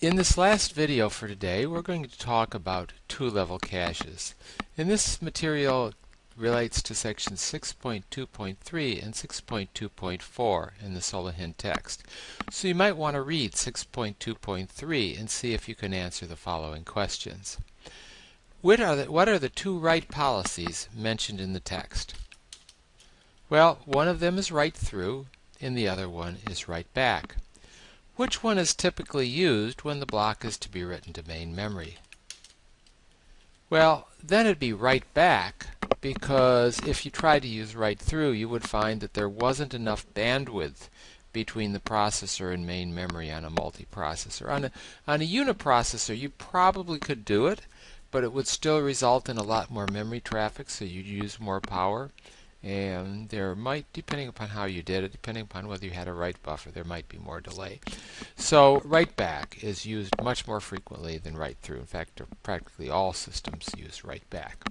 In this last video for today, we're going to talk about two-level caches. And this material relates to sections 6.2.3 and 6.2.4 in the Solihin text. So you might want to read 6.2.3 and see if you can answer the following questions. What are the two write policies mentioned in the text? Well, one of them is write through and the other one is write back. Which one is typically used when the block is to be written to main memory? Well, then it'd be write back, because if you tried to use write through, you would find that there wasn't enough bandwidth between the processor and main memory on a multiprocessor. On a uniprocessor, you probably could do it, but it would still result in a lot more memory traffic, so you'd use more power. And there might, depending upon how you did it, depending upon whether you had a write buffer, there might be more delay. So write back is used much more frequently than write through. In fact, practically all systems use write back.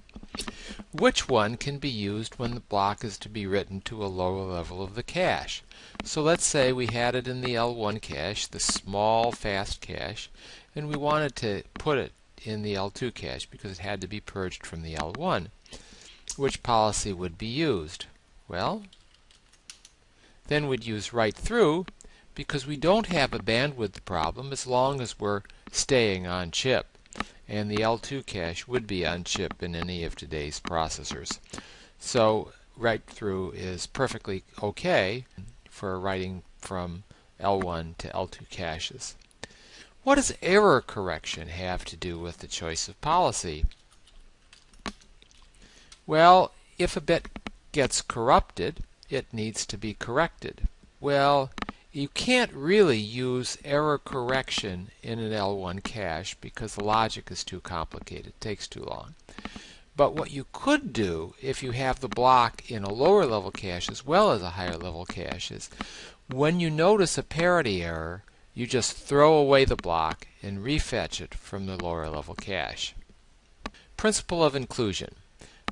Which one can be used when the block is to be written to a lower level of the cache? So let's say we had it in the L1 cache, the small fast cache, and we wanted to put it in the L2 cache because it had to be purged from the L1. Which policy would be used? Well, then we'd use write through, because we don't have a bandwidth problem as long as we're staying on chip, and the L2 cache would be on chip in any of today's processors. So write through is perfectly okay for writing from L1 to L2 caches. What does error correction have to do with the choice of policy? Well, if a bit gets corrupted, it needs to be corrected. Well, you can't really use error correction in an L1 cache because the logic is too complicated. It takes too long. But what you could do if you have the block in a lower level cache as well as a higher level cache is when you notice a parity error, you just throw away the block and refetch it from the lower level cache. Principle of inclusion.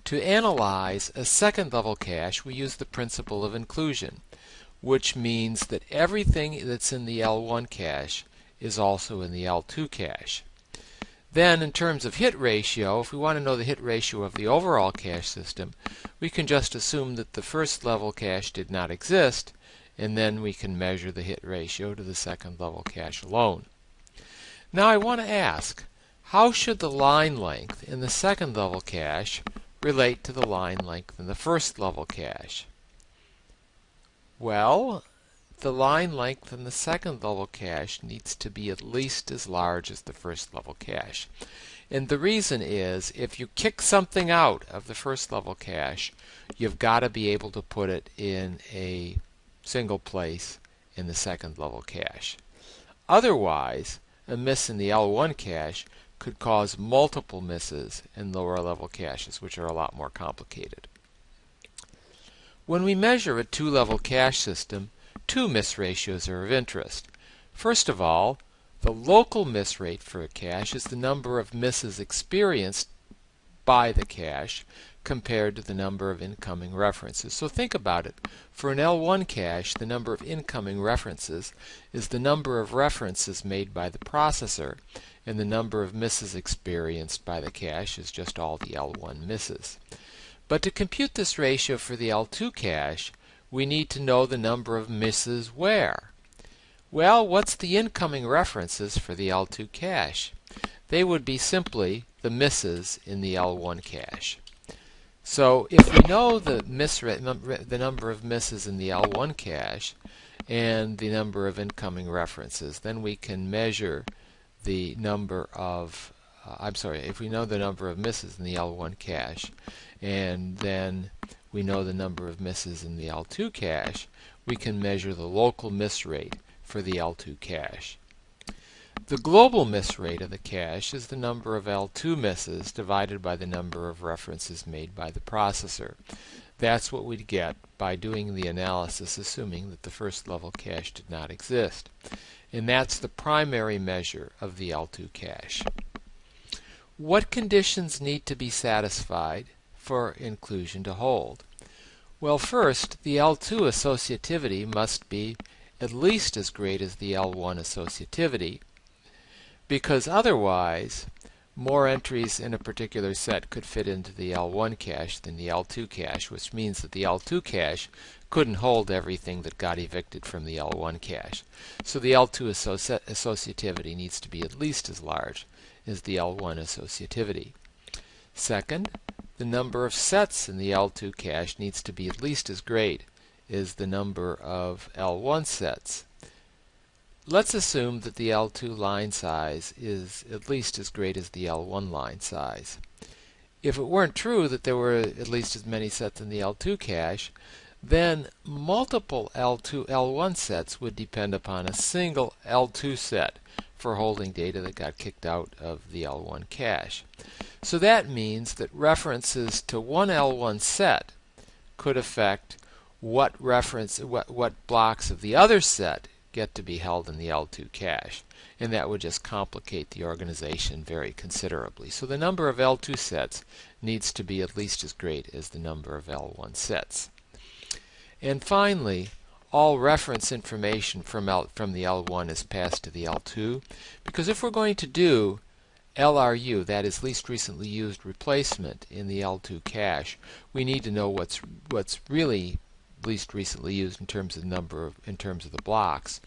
To analyze a second level cache, we use the principle of inclusion, which means that everything that's in the L1 cache is also in the L2 cache. Then, in terms of hit ratio, if we want to know the hit ratio of the overall cache system, we can just assume that the first level cache did not exist, and then we can measure the hit ratio to the second level cache alone. Now I want to ask, how should the line length in the second level cache relate to the line length in the first level cache? Well, the line length in the second level cache needs to be at least as large as the first level cache. And the reason is, if you kick something out of the first level cache, you've got to be able to put it in a single place in the second level cache. Otherwise, a miss in the L1 cache could cause multiple misses in lower level caches, which are a lot more complicated. When we measure a two-level cache system, two miss ratios are of interest. First of all, the local miss rate for a cache is the number of misses experienced by the cache compared to the number of incoming references. So think about it. For an L1 cache, the number of incoming references is the number of references made by the processor, and the number of misses experienced by the cache is just all the L1 misses. But to compute this ratio for the L2 cache, we need to know the number of misses where. Well, what's the incoming references for the L2 cache? They would be simply the misses in the L1 cache. So if we know the number of misses in the L1 cache and the number of incoming references, then we can measure the number of if we know the number of misses in the L1 cache and then we know the number of misses in the L2 cache, we can measure the local miss rate for the L2 cache. The global miss rate of the cache is the number of L2 misses divided by the number of references made by the processor. That's what we'd get by doing the analysis assuming that the first level cache did not exist. And that's the primary measure of the L2 cache. What conditions need to be satisfied for inclusion to hold? Well, first, the L2 associativity must be at least as great as the L1 associativity. because otherwise more entries in a particular set could fit into the L1 cache than the L2 cache, which means that the L2 cache couldn't hold everything that got evicted from the L1 cache. So the L2 associativity needs to be at least as large as the L1 associativity. Second, the number of sets in the L2 cache needs to be at least as great as the number of L1 sets. Let's assume that the L2 line size is at least as great as the L1 line size. If it weren't true that there were at least as many sets in the L2 cache, then multiple L1 sets would depend upon a single L2 set for holding data that got kicked out of the L1 cache. So that means that references to one L1 set could affect what blocks of the other set get to be held in the L2 cache, and that would just complicate the organization very considerably. So the number of L2 sets needs to be at least as great as the number of L1 sets. And finally, all reference information from the L1 is passed to the L2, because if we're going to do LRU, that is least recently used replacement, in the L2 cache, we need to know what's really least recently used in terms of the blocks.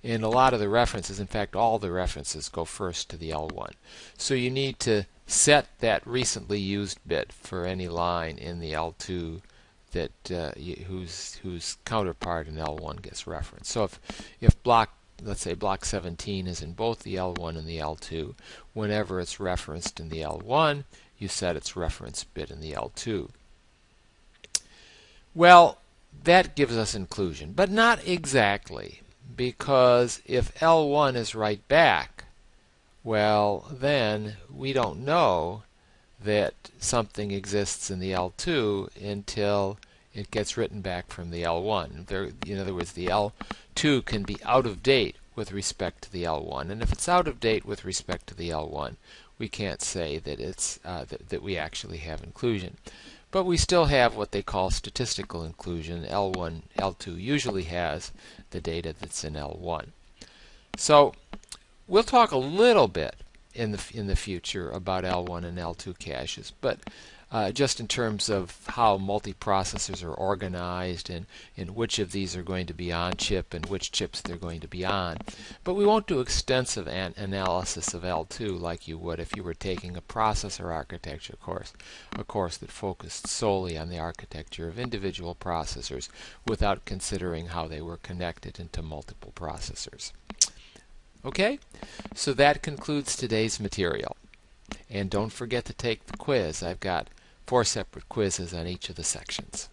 And a lot of the references, in fact all the references, go first to the L1. So you need to set that recently used bit for any line in the L2 that whose counterpart in L1 gets referenced. So if block, let's say block 17 is in both the L1 and the L2, whenever it's referenced in the L1, you set its reference bit in the L2. Well, that gives us inclusion, but not exactly, because if L1 is right back, well, then we don't know that something exists in the L2 until it gets written back from the L1. In other words, the L2 can be out of date with respect to the L1, and if it's out of date with respect to the L1, we can't say that that we actually have inclusion. But we still have what they call statistical inclusion. L2 usually has the data that's in L1. So we'll talk a little bit in the future about L1 and L2 caches, but just in terms of how multiprocessors are organized and which of these are going to be on chip and which chips they're going to be on. But we won't do extensive analysis of L2 like you would if you were taking a processor architecture course, a course that focused solely on the architecture of individual processors without considering how they were connected into multiple processors. Okay, so that concludes today's material. And don't forget to take the quiz. I've got 4 separate quizzes on each of the sections.